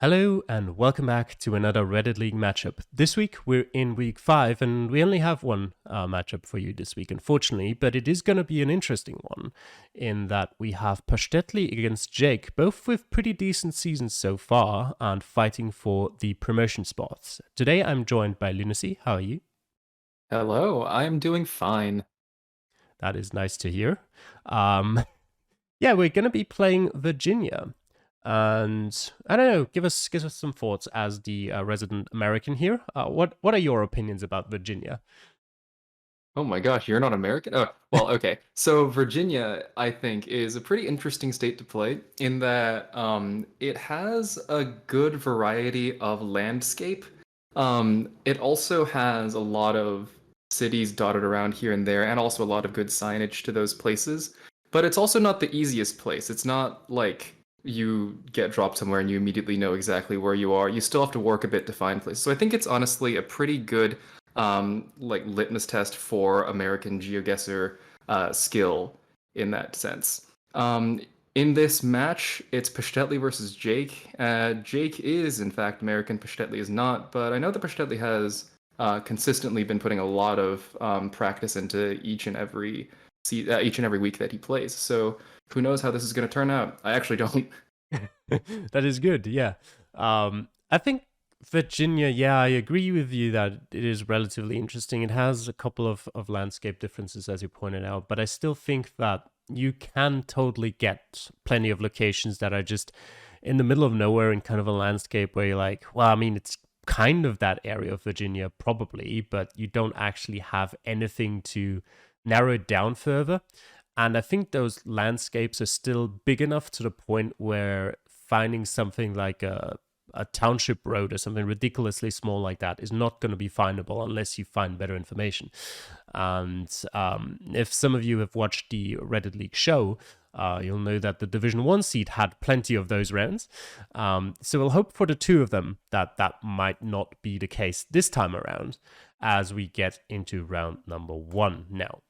Hello and welcome back to another Reddit League matchup. This week we're in week 5 and we only have one matchup for you this week, unfortunately, but it is going to be an interesting one in that we have Paschtetli against Jake, both with pretty decent seasons so far and fighting for the promotion spots. Today I'm joined by Lunacy. How are you? Hello, I'm doing fine. That is nice to hear. Um, yeah, we're going to be playing Virginia. And I don't know, give us some thoughts as the resident American here. What are your opinions about Virginia? Oh my gosh, you're not American? Oh, well, okay. So Virginia, I think, is a pretty interesting state to play in that it has a good variety of landscape. It also has a lot of cities dotted around here and there, and also a lot of good signage to those places. But it's also not the easiest place. It's not like you get dropped somewhere and you immediately know exactly where you are. You still have to work a bit to find places. So I think it's honestly a pretty good like litmus test for American GeoGuessr skill in that sense. In this match, it's Paschtetli versus Jake. Jake is, in fact, American. Paschtetli is not, but I know that Paschtetli has consistently been putting a lot of practice into each and every week that he plays. So who knows how this is going to turn out? I actually don't. That is good, yeah. I think Virginia, yeah, I agree with you that it is relatively interesting. It has a couple of landscape differences, as you pointed out, but I still think that you can totally get plenty of locations that are just in the middle of nowhere in kind of a landscape where you're like, well, I mean, it's kind of that area of Virginia, probably, but you don't actually have anything to narrow it down further. And I think those landscapes are still big enough to the point where finding something like a township road or something ridiculously small like that is not going to be findable unless you find better information. And if some of you have watched the Reddit League show, you'll know that the Division 1 seed had plenty of those rounds. So we'll hope for the two of them that that might not be the case this time around as we get into round number 1 now.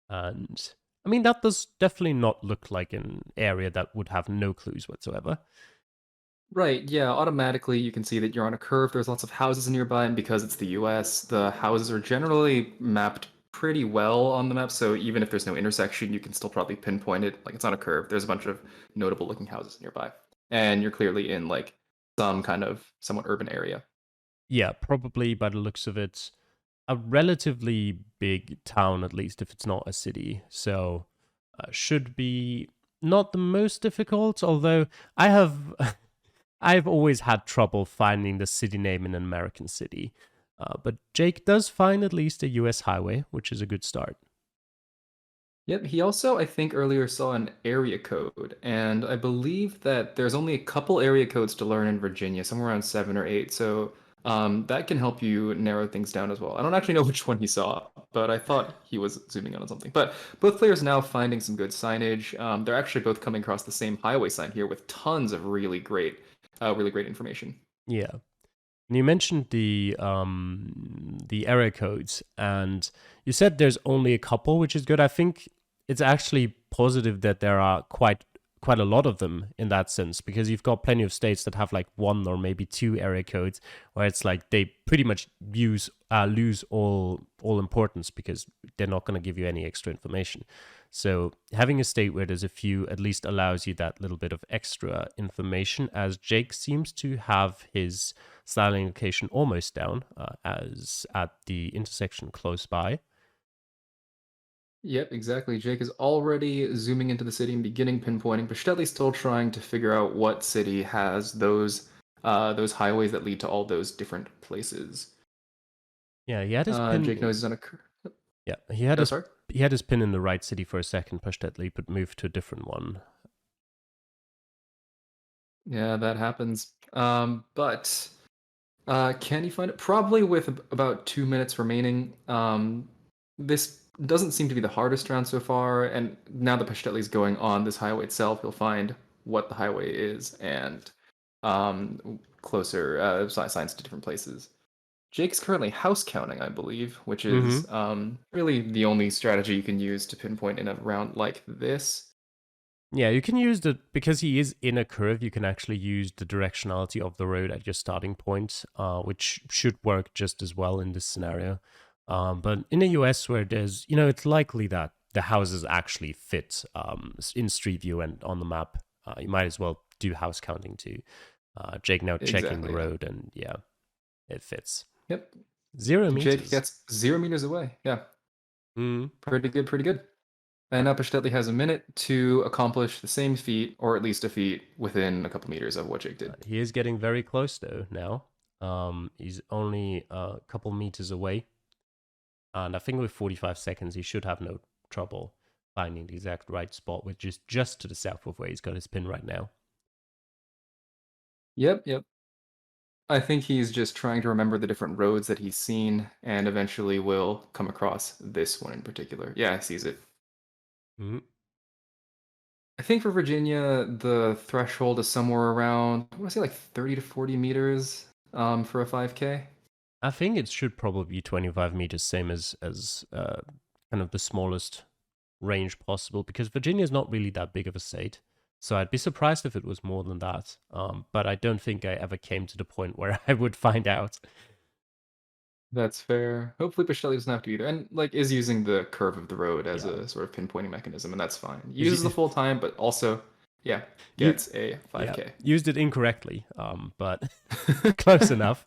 And I mean, that does definitely not look like an area that would have no clues whatsoever. Right, yeah, automatically you can see that you're on a curve. There's lots of houses nearby, and because it's the US, the houses are generally mapped pretty well on the map, so even if there's no intersection, you can still probably pinpoint it. Like it's on a curve. There's a bunch of notable looking houses nearby. And you're clearly in like some kind of somewhat urban area. Yeah, probably by the looks of it, a relatively big town, at least if it's not a city. So should be not the most difficult, although I have I've always had trouble finding the city name in an American city. But Jake does find at least a US highway, which is a good start. Yep, he also, I think, earlier saw an area code, and I believe that there's only a couple area codes to learn in Virginia, somewhere around 7 or 8. So that can help you narrow things down as well. I don't actually know which one he saw, but I thought he was zooming in on something. But both players now finding some good signage. They're actually both coming across the same highway sign here with tons of really great information. Yeah. And you mentioned the error codes, and you said there's only a couple, which is good. I think it's actually positive that there are quite a lot of them in that sense, because you've got plenty of states that have like one or maybe two area codes where it's like they pretty much lose all importance because they're not going to give you any extra information. So having a state where there's a few at least allows you that little bit of extra information, as Jake seems to have his styling location almost down, as at the intersection close by. Yep, exactly. Jake is already zooming into the city and beginning pinpointing. Paschetli's still trying to figure out what city has those highways that lead to all those different places. Yeah, he had his pin. Jake knows he's on a. Yeah, Oh, sorry. he had his pin in the right city for a second, Paschtetli, but moved to a different one. Yeah, that happens. But can you find it? Probably with about 2 minutes remaining. This doesn't seem to be the hardest round so far, and now that Paschetli's going on this highway itself, he'll find what the highway is and closer signs to different places. Jake's currently house counting, I believe, which Mm-hmm. is really the only strategy you can use to pinpoint in a round like this. Yeah, you can use because he is in a curve, you can actually use the directionality of the road at your starting point, which should work just as well in this scenario. But in the US, where there's, it's likely that the houses actually fit in Street View and on the map, you might as well do house counting too. Jake now checking the Exactly, yeah. road, and yeah, it fits. Yep. 0 Jake meters. gets 0 meters away. Yeah. Mm. Pretty good, pretty good. And now Paschtetli has a minute to accomplish the same feat, or at least a feat, within a couple meters of what Jake did. He is getting very close though now. He's only a couple meters away. And I think with 45 seconds, he should have no trouble finding the exact right spot, which is just to the south of where he's got his pin right now. Yep, yep. I think he's just trying to remember the different roads that he's seen and eventually will come across this one in particular. Yeah, he sees it. Mm-hmm. I think for Virginia, the threshold is somewhere around, I want to say like 30 to 40 meters for a 5K. I think it should probably be 25 meters, same as kind of the smallest range possible, because Virginia is not really that big of a state. So I'd be surprised if it was more than that. But I don't think I ever came to the point where I would find out. That's fair. Hopefully Pacelli doesn't have to either. And like is using the curve of the road as Yeah. a sort of pinpointing mechanism, and that's fine. Is Uses the full time, but also, yeah, you gets a yeah, 5K. used it incorrectly, but close enough.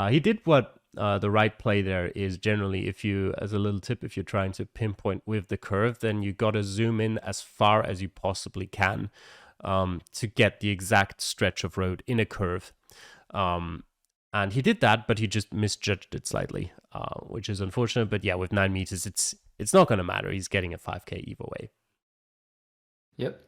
He did what the right play there is generally, if you, as a little tip, if you're trying to pinpoint with the curve, then you got to zoom in as far as you possibly can to get the exact stretch of road in a curve. And he did that, but he just misjudged it slightly, which is unfortunate. But yeah, with 9 meters, it's not going to matter. He's getting a 5K either way. Yep.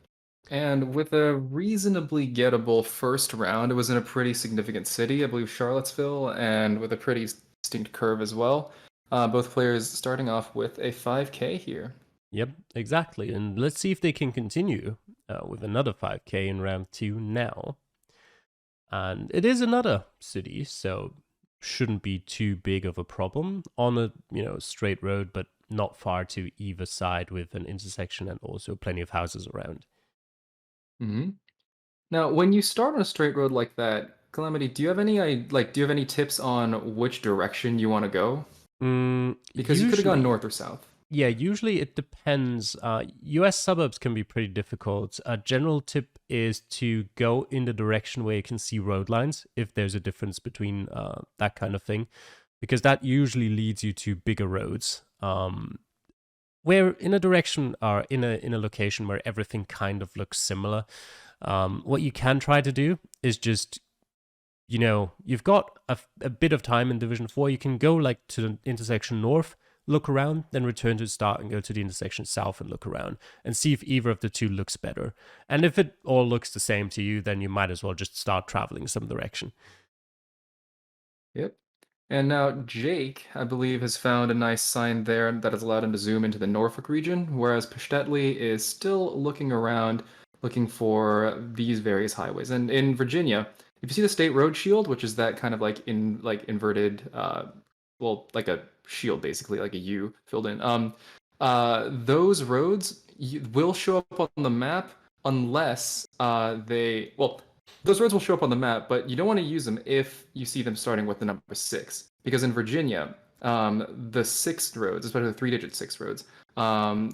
And with a reasonably gettable first round, it was in a pretty significant city, I believe Charlottesville, and with a pretty distinct curve as well. Both players starting off with a 5K here. Yep, exactly. And let's see if they can continue with another 5K in round 2 now. And it is another city, so shouldn't be too big of a problem on a straight road, but not far to either side with an intersection and also plenty of houses around. Hmm. Now, when you start on a straight road like that, Calamity, do you have any do you have any tips on which direction you want to go? Because you could have gone Usually, north or south. yeah, usually it depends. US suburbs can be pretty difficult. A general tip is to go in the direction where you can see road lines, if there's a difference between that kind of thing, because that usually leads you to bigger roads. Where in a direction or in a location where everything kind of looks similar, what you can try to do is just, you've got a bit of time in Division 4. You can go like to the intersection north, look around, then return to the start and go to the intersection south and look around and see if either of the two looks better. And if it all looks the same to you, then you might as well just start traveling some direction. Yep. And now Jake, I believe, has found a nice sign there that has allowed him to zoom into the Norfolk region, whereas Paschtetli is still looking around, looking for these various highways. And in Virginia, if you see the state road shield, which is that kind of like inverted, well, like a shield basically, like a U filled in. Those roads will show up on the map unless those roads will show up on the map, but you don't want to use them if you see them starting with the number 6. Because in Virginia, the sixth roads, especially the 3-digit 6 roads,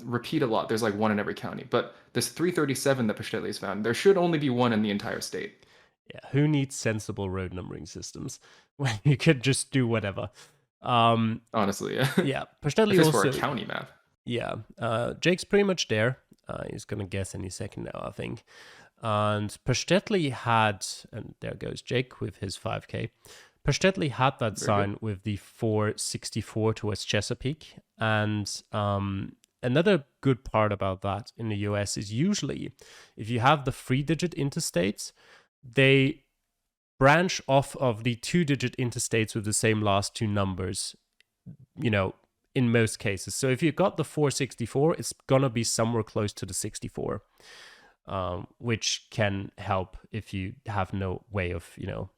repeat a lot. There's like one in every county. But this 337 that Paschtetli's found, there should only be one in the entire state. Yeah, who needs sensible road numbering systems when you could just do whatever? Honestly, yeah. Yeah, If Paschtetli it's for a also. county map. Yeah, Jake's pretty much there. He's gonna guess any second now, I think. And Paschtetli had, and there goes Jake with his 5K. Paschtetli had that Very good. sign with the 464 towards Chesapeake. And another good part about that in the US is usually if you have the 3-digit interstates, they branch off of the 2-digit interstates with the same last two numbers, in most cases. So if you've got the 464, it's gonna be somewhere close to the 64, which can help if you have no way of,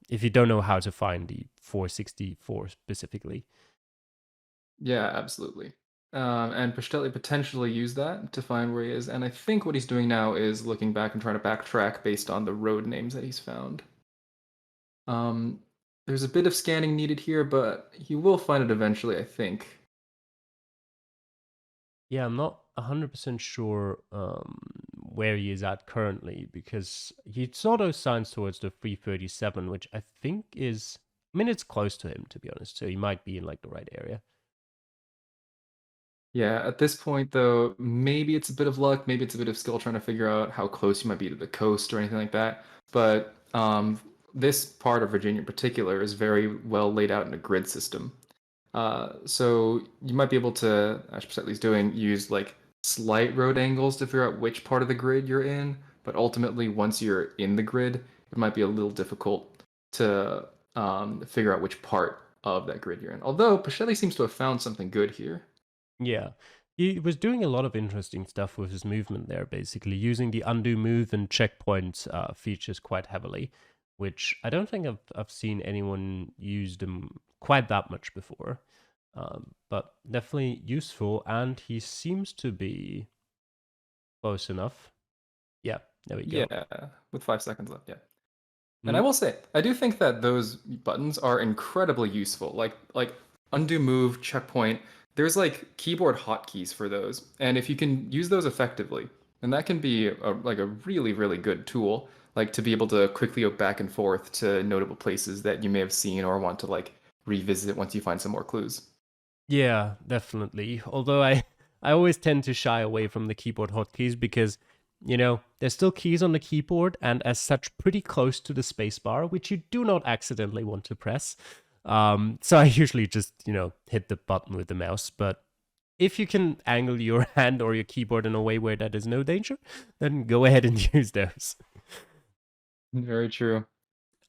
if you don't know how to find the 464 specifically. Yeah, absolutely. And Paschtetli potentially used that to find where he is. And I think what he's doing now is looking back and trying to backtrack based on the road names that he's found. Um, there's a bit of scanning needed here, but he will find it eventually, I think. Yeah, I'm not 100% sure where he is at currently because he sort of signs towards the 337, which I think is, I mean, it's close to him, to be honest. So he might be in like the right area. Yeah, at this point, though, maybe it's a bit of luck, maybe it's a bit of skill trying to figure out how close you might be to the coast or anything like that. But this part of Virginia in particular is very well laid out in a grid system. So you might be able to, as Persetli's doing, use like slight road angles to figure out which part of the grid you're in. But ultimately, once you're in the grid, it might be a little difficult to figure out which part of that grid you're in. Although Persetli seems to have found something good here. Yeah. He was doing a lot of interesting stuff with his movement there, basically, using the undo move and checkpoint features quite heavily, which I don't think I've seen anyone use them quite that much before. But definitely useful, and he seems to be close enough. Yeah, there we go. Yeah, with 5 seconds left. Yeah. And I Mm, will say, I do think that those buttons are incredibly useful. Like undo move, checkpoint. There's like keyboard hotkeys for those, and if you can use those effectively, then that can be like a really really good tool. Like to be able to quickly go back and forth to notable places that you may have seen or want to like revisit once you find some more clues. yeah, definitely. Although I always tend to shy away from the keyboard hotkeys because, there's still keys on the keyboard and as such pretty close to the spacebar, which you do not accidentally want to press. So I usually just, hit the button with the mouse. But if you can angle your hand or your keyboard in a way where that is no danger, then go ahead and use those. Very true.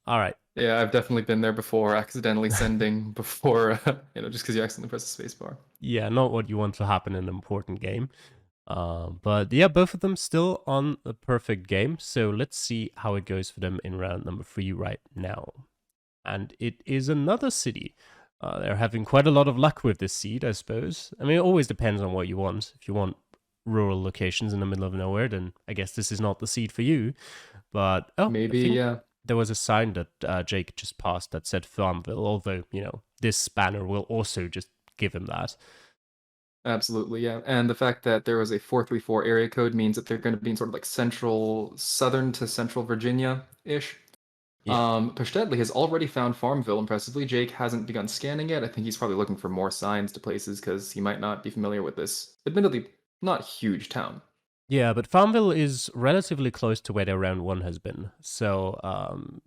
All right. Yeah, I've definitely been there before, accidentally sending before, just because you accidentally press the spacebar. Yeah, not what you want to happen in an important game. But yeah, both of them still on a perfect game. So let's see how it goes for them in round number 3 right now. And it is another city. They're having quite a lot of luck with this seed, I suppose. I mean, it always depends on what you want. If you want rural locations in the middle of nowhere, then I guess this is not the seed for you. But I Maybe, think yeah. there was a sign that Jake just passed that said Farmville, although, this banner will also just give him that. Absolutely, yeah. And the fact that there was a 434 area code means that they're going to be in sort of like southern to central Virginia-ish. Yeah. Paschtetli has already found Farmville impressively. Jake hasn't begun scanning yet. I think he's probably looking for more signs to places because he might not be familiar with this, admittedly, not huge town. Yeah, but Farmville is relatively close to where their round 1 has been. So,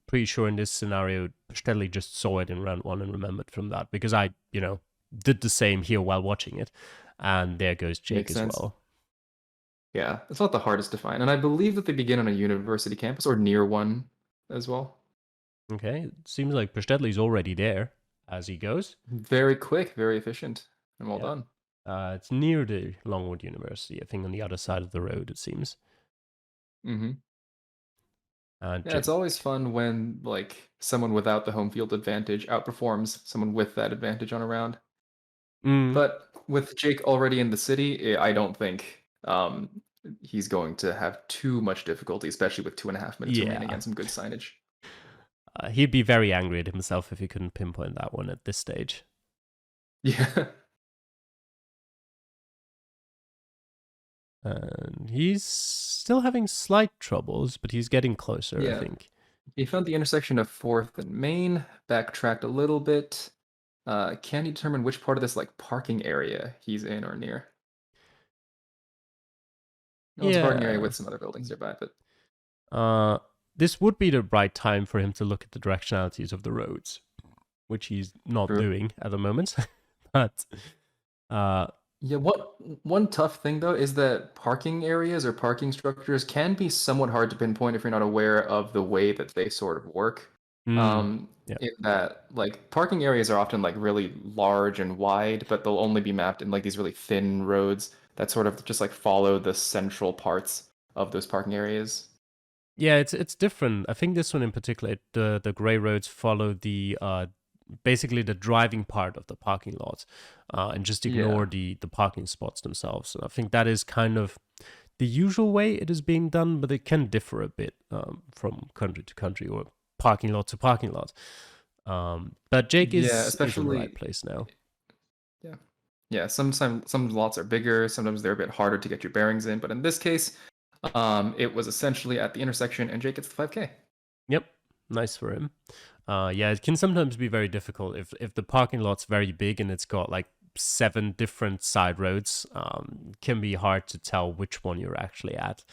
pretty sure in this scenario, Stanley just saw it in round 1 and remembered from that because I, did the same here while watching it. And there goes Jake Makes as sense. well. Yeah, it's not the hardest to find. And I believe that they begin on a university campus or near one as well. Okay, it seems like Pashtetli's already there as he goes. Very quick, very efficient, and well Yeah. done. It's near the Longwood University, I think on the other side of the road, it seems. Hmm. Yeah, it's Jake. always fun when like someone without the home field advantage outperforms someone with that advantage on a round. Mm, But with Jake already in the city, I don't think he's going to have too much difficulty, especially with 2.5 minutes remaining yeah. and some good signage. He'd be very angry at himself if he couldn't pinpoint that one at this stage. Yeah. And he's still having slight troubles, but he's getting closer, I Yeah. think. He found the intersection of 4th and Main, backtracked a little bit. Can he determine which part of this like parking area he's in or near? No, it's a parking area Yeah. with some other buildings nearby, but Uh, this would be the right time for him to look at the directionalities of the roads, which he's not true. doing at the moment. But uh, Yeah, one tough thing though is that parking areas or parking structures can be somewhat hard to pinpoint if you're not aware of the way that they sort of work. mm, yeah, In that like parking areas are often like really large and wide, but they'll only be mapped in like these really thin roads that sort of just like follow the central parts of those parking areas. yeah, it's different. I think this one in particular, the gray roads follow the basically the driving part of the parking lot, and just ignore Yeah. the parking spots themselves. And I think that is kind of the usual way it is being done, but it can differ a bit from country to country or parking lot to parking lot. But Jake Yeah, is in the right especially place now. yeah. Yeah, sometimes some lots are bigger, sometimes they're a bit harder to get your bearings in, but in this case, it was essentially at the intersection and Jake gets the 5K. Yep, nice for him. Yeah, it can sometimes be very difficult if the parking lot's very big and it's got like 7 different side roads. It can be hard to tell which one you're actually at.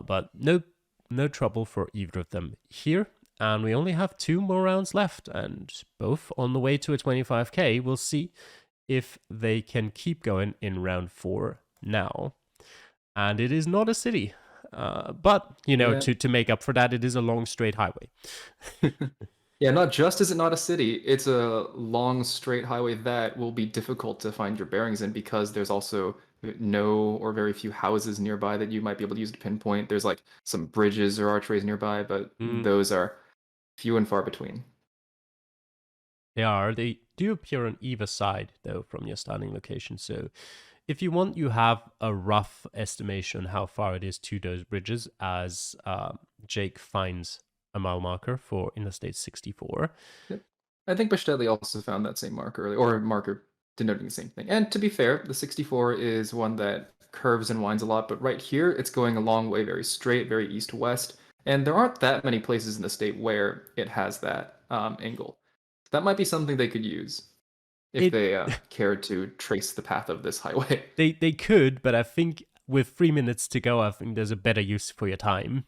But no trouble for either of them here. And we only have 2 more rounds left, and both on the way to a 25k. We'll see if they can keep going in round 4 now. And it is not a city. But, Yeah. to make up for that, it is a long straight highway. Yeah, not just is it not a city, it's a long straight highway that will be difficult to find your bearings in because there's also no or very few houses nearby that you might be able to use to pinpoint. There's like some bridges or archways nearby, but Mm, those are few and far between. they are. They do appear on either side, though, from your starting location. So if you want, you have a rough estimation how far it is to those bridges as Jake finds a mile marker for Interstate 64. Yep. I think Paschtetli also found that same marker earlier, or marker denoting the same thing. And to be fair, the 64 is one that curves and winds a lot, but right here it's going a long way, very straight, very east-west. And there aren't that many places in the state where it has that angle. That might be something they could use if It they cared to trace the path of this highway. they could, but I think with 3 minutes to go, I think there's a better use for your time.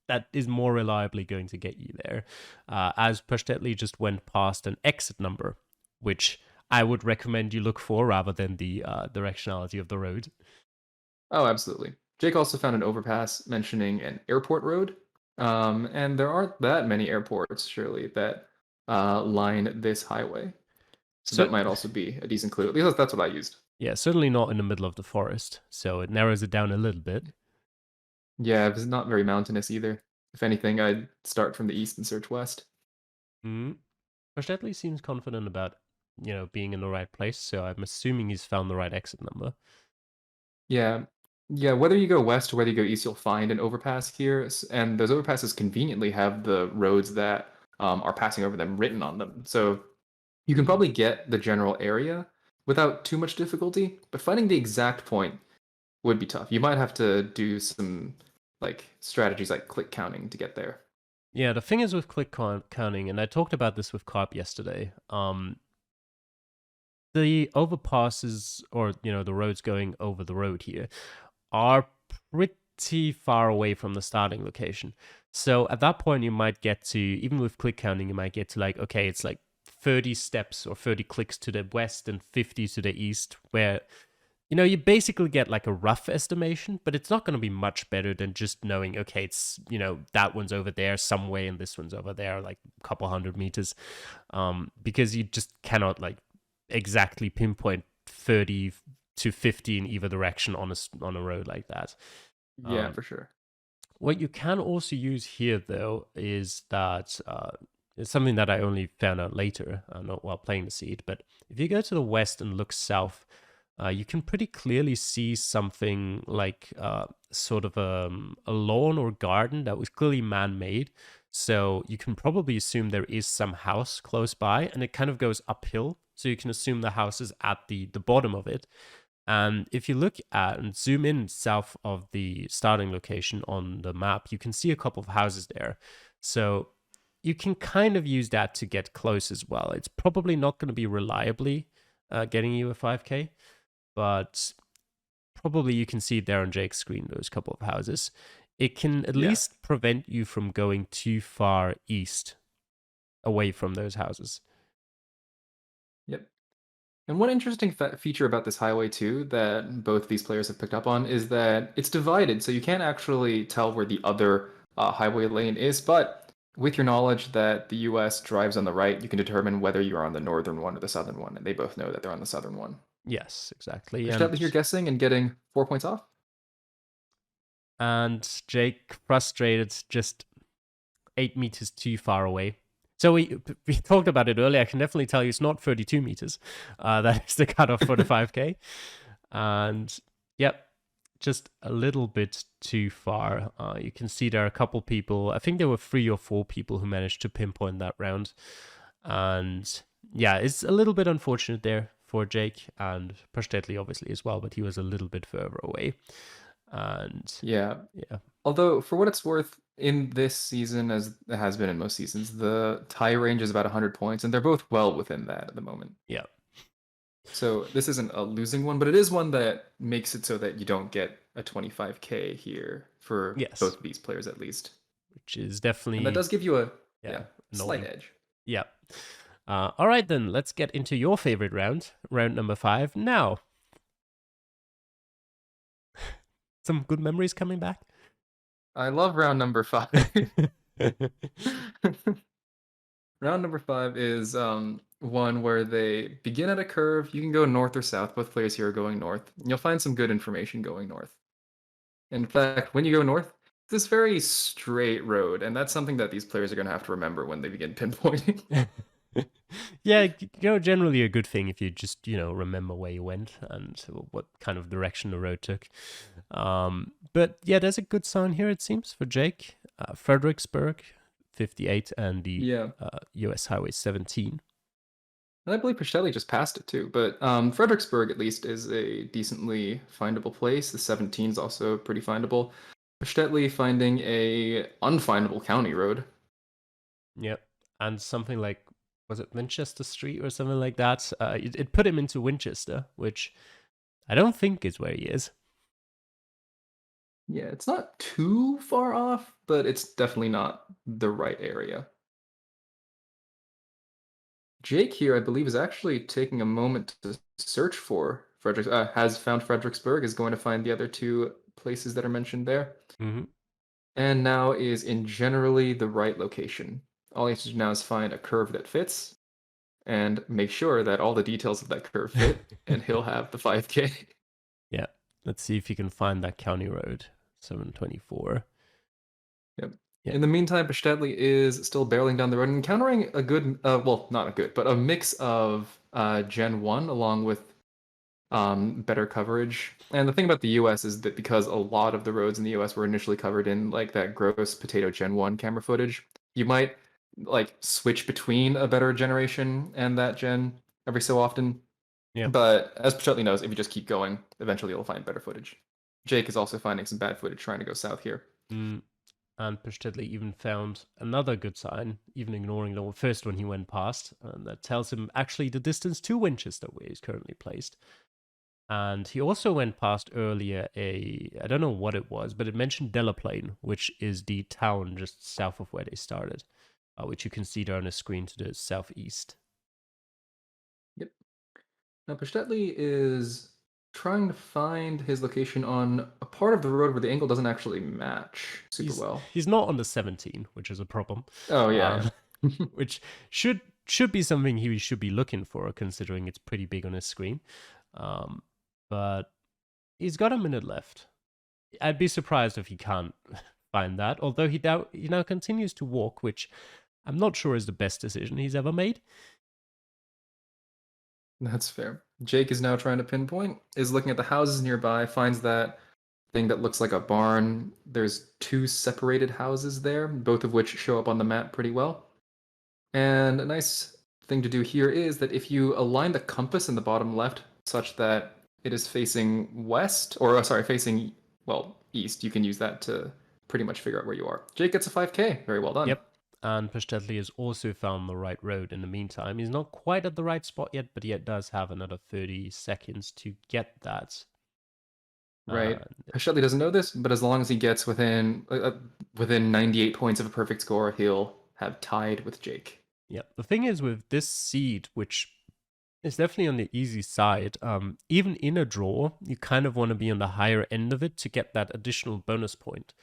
That is more reliably going to get you there. As Paschtetli just went past an exit number, which I would recommend you look for rather than the directionality of the road. Oh, absolutely. Jake also found an overpass mentioning an airport road. And there aren't that many airports, surely, that line this highway. So So that might also be a decent clue. At least that's what I used. yeah, certainly not in the middle of the forest. So it narrows it down a little bit. Yeah, it's not very mountainous either. If anything, I'd start from the east and search west. Mm. Paschtetli seems confident about being in the right place. So I'm assuming he's found the right exit number. Yeah. Yeah, whether you go west or whether you go east, you'll find an overpass here. And those overpasses conveniently have the roads that are passing over them written on them. So you can probably get the general area without too much difficulty, but finding the exact point would be tough. You might have to do some like strategies like click counting to get there. Yeah, the thing is with click counting, and I talked about this with Carp yesterday. The overpasses or the roads going over the road here are pretty far away from the starting location. So at that point, you might get to, even with click counting, you might get to like, okay, it's like 30 steps or 30 clicks to the west and 50 to the east, where you basically get like a rough estimation, but it's not going to be much better than just knowing, okay, it's, that one's over there some way and this one's over there, like a couple 100 meters. Because you just cannot like exactly pinpoint 30 to 50 in either direction on a road like that. Yeah, for sure. What you can also use here, though, is that it's something that I only found out later, not while playing the seed. But if you go to the west and look south, you can pretty clearly see something like sort of a lawn or garden that was clearly man-made. So you can probably assume there is some house close by, and it kind of goes uphill. So you can assume the house is at the bottom of it. And if you look at and zoom in south of the starting location on the map, you can see a couple of houses there. So you can kind of use that to get close as well. It's probably not going to be reliably getting you a 5K, but probably you can see there on Jake's screen, those couple of houses. It can at Yeah. least prevent you from going too far east away from those houses. Yep. And one interesting feature about this highway too that both these players have picked up on is that it's divided, so you can't actually tell where the other highway lane is. But with your knowledge that the U.S. drives on the right, you can determine whether you're on the northern one or the southern one, and they both know that they're on the southern one. Yes, exactly. Paschtetli here guessing and getting 4 points off. And Jake, frustrated, just 8 meters too far away. So we talked about it earlier. I can definitely tell you it's not 32 meters. That is the cutoff for the 5K. And yep, just a little bit too far. You can see there are a couple people. I think there were 3 or 4 people who managed to pinpoint that round. And yeah, it's a little bit unfortunate there for Jake and Paschtetli obviously as well, but he was a little bit further away. And Yeah. yeah, Although, for what it's worth, in this season, as it has been in most seasons, the tie range is about 100 points, and they're both well within that at the moment. yeah, So this isn't a losing one, but it is one that makes it so that you don't get a 25K here for yes, both of these players at least. which is And that definitely, does give you a yeah, slight annoying. edge. Yeah. All right, then let's get into your favorite round, round number 5. Now, some good memories coming back. I love round number 5. Round number 5 is one where they begin at a curve. You can go north or south. Both players here are going north. You'll find some good information going north. In fact, when you go north, this very straight road, and that's something that these players are going to have to remember when they begin pinpointing. Yeah, generally a good thing if you just, remember where you went and what kind of direction the road took. But yeah, there's a good sign here, it seems, for Jake. Fredericksburg, 58, and the Yeah. US Highway 17. And I believe Paschtelli just passed it too, but Fredericksburg at least is a decently findable place. The 17 is also pretty findable. Paschtelli finding a unfindable county road. Yep. And something like, was it Winchester Street or something like that? It put him into Winchester, which I don't think is where he is. Yeah, it's not too far off, but it's definitely not the right area. Jake here, I believe, is actually taking a moment to search for has found Fredericksburg, is going to find the other 2 places that are mentioned there, Mm-hmm. and now is in generally the right location. All he has to do now is find a curve that fits and make sure that all the details of that curve fit, and he'll have the 5K. Yeah. Let's see if you can find that county road, 724. Yep. Yeah. In the meantime, Paschtetli is still barreling down the road and encountering a good, well, not a good, but a mix of Gen 1 along with better coverage. And the thing about the US is that because a lot of the roads in the US were initially covered in like that gross potato Gen 1 camera footage, you might like switch between a better generation and that gen every so often. Yeah. But as Pachetti knows, if you just keep going, eventually you'll find better footage. Jake is also finding some bad footage trying to go south here. Mm. And Paschtetli even found another good sign, even ignoring the first one he went past, and that tells him actually the distance to Winchester, where he's currently placed. And he also went past earlier I don't know what it was, but it mentioned Delaplane, which is the town just south of where they started, which you can see there on the screen to the southeast. Yep. Now Paschtetli is trying to find his location on a part of the road where the angle doesn't actually match super well. He's not on the 17, which is a problem. Oh yeah. Which should be something he should be looking for, considering it's pretty big on his screen. But he's got a minute left. I'd be surprised if he can't find that. Although he now continues to walk, which I'm not sure is the best decision he's ever made. That's fair. Jake is now trying to pinpoint, is looking at the houses nearby, finds that thing that looks like a barn. There's 2 separated houses there, both of which show up on the map pretty well. And a nice thing to do here is that if you align the compass in the bottom left such that it is facing west, or sorry, facing, well, east, you can use that to pretty much figure out where you are. Jake gets a 5K. Very well done. Yep. And Paschtetli has also found the right road in the meantime. He's not quite at the right spot yet, but he does have another 30 seconds to get that. Right. Paschtetli doesn't know this, but as long as he gets within 98 points of a perfect score, he'll have tied with Jake. Yeah. The thing is with this seed, which is definitely on the easy side, even in a draw, you kind of want to be on the higher end of it to get that additional bonus point.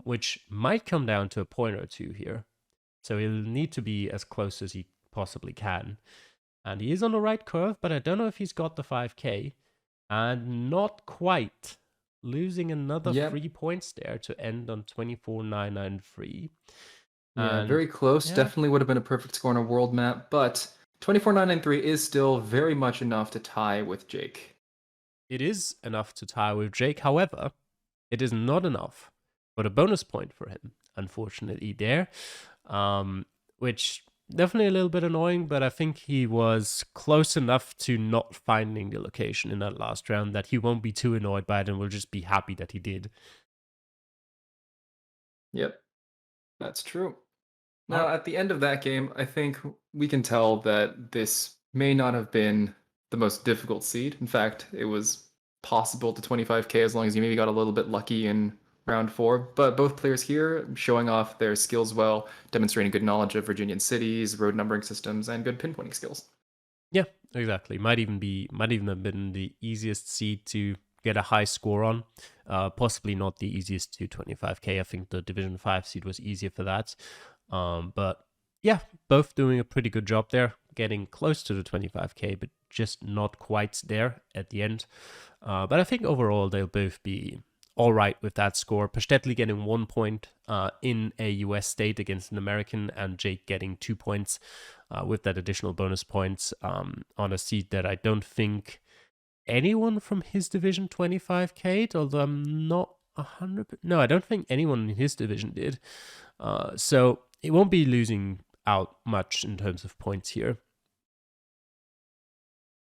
Which might come down to a point or 2 here. So he'll need to be as close as he possibly can. And he is on the right curve, but I don't know if he's got the 5K. And not quite. Losing another 3 points there to end on 24,993. Yeah, And very close. yeah, Definitely would have been a perfect score on a world map, but 24,993 is still very much enough to tie with Jake. it is enough to tie with Jake. However, it is not enough for the bonus point for him, unfortunately, there. Which definitely a little bit annoying, but I think he was close enough to not finding the location in that last round that he won't be too annoyed by it and will just be happy that he did. Yep, that's true. All Now, at the end of that game, I think we can tell that this may not have been the most difficult seed. In fact, it was possible to 25k as long as you maybe got a little bit lucky in round 4. But both players here showing off their skills well, demonstrating good knowledge of Virginian cities, road numbering systems, and good pinpointing skills. Yeah, exactly. Might even have been the easiest seed to get a high score on. Possibly not the easiest to 25k. I think the Division 5 seed was easier for that. But yeah, both doing a pretty good job there, getting close to the 25k, but just not quite there at the end. But I think overall they'll both be all right with that score. Paschtetli getting 1 point in a US state against an American, and Jake getting 2 points with that additional bonus points on a seed that I don't think anyone from his division 25k'd, although I'm not 100. No, I don't think anyone in his division did. So it won't be losing out much in terms of points here.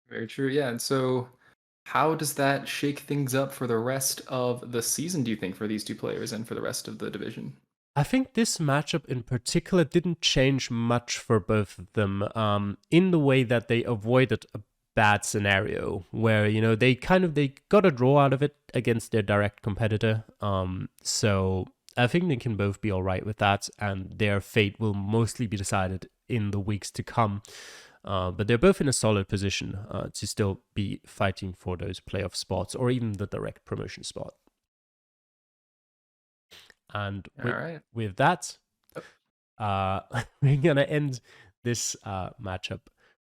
Very true. Yeah. And so, how does that shake things up for the rest of the season, do you think, for these two players and for the rest of the division? I think this matchup in particular didn't change much for both of them in the way that they avoided a bad scenario where, they got a draw out of it against their direct competitor. So I think they can both be all right with that, and their fate will mostly be decided in the weeks to come. But they're both in a solid position to still be fighting for those playoff spots or even the direct promotion spot. And All right. with that, we're going to end this matchup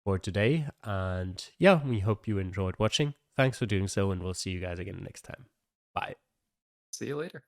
for today. And yeah, we hope you enjoyed watching. Thanks for doing so, and we'll see you guys again next time. Bye. See you later.